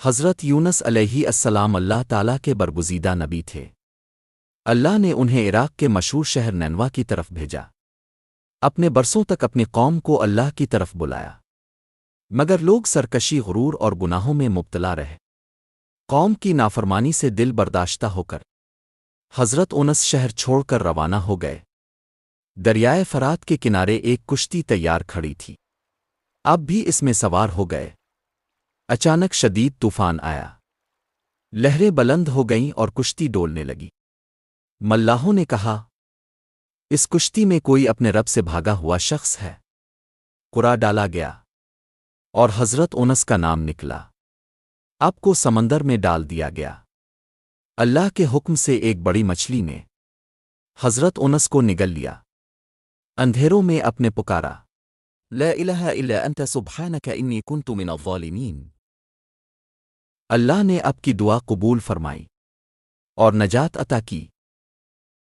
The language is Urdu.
حضرت یونس علیہ السلام اللہ تعالیٰ کے برگزیدہ نبی تھے۔ اللہ نے انہیں عراق کے مشہور شہر نینوا کی طرف بھیجا۔ اپنے برسوں تک اپنی قوم کو اللہ کی طرف بلایا، مگر لوگ سرکشی، غرور اور گناہوں میں مبتلا رہے۔ قوم کی نافرمانی سے دل برداشتہ ہو کر حضرت یونس شہر چھوڑ کر روانہ ہو گئے۔ دریائے فرات کے کنارے ایک کشتی تیار کھڑی تھی، اب بھی اس میں سوار ہو گئے۔ اچانک شدید طوفان آیا، لہریں بلند ہو گئیں اور کشتی ڈولنے لگی۔ ملاحوں نے کہا، اس کشتی میں کوئی اپنے رب سے بھاگا ہوا شخص ہے۔ قرا ڈالا گیا اور حضرت یونس کا نام نکلا۔ اب کو سمندر میں ڈال دیا گیا۔ اللہ کے حکم سے ایک بڑی مچھلی نے حضرت یونس کو نگل لیا۔ اندھیروں میں اپنے پکارا، لا الہ الا انت سبحانک انی کنت من الظالمین۔ اللہ نے اب کی دعا قبول فرمائی اور نجات عطا کی۔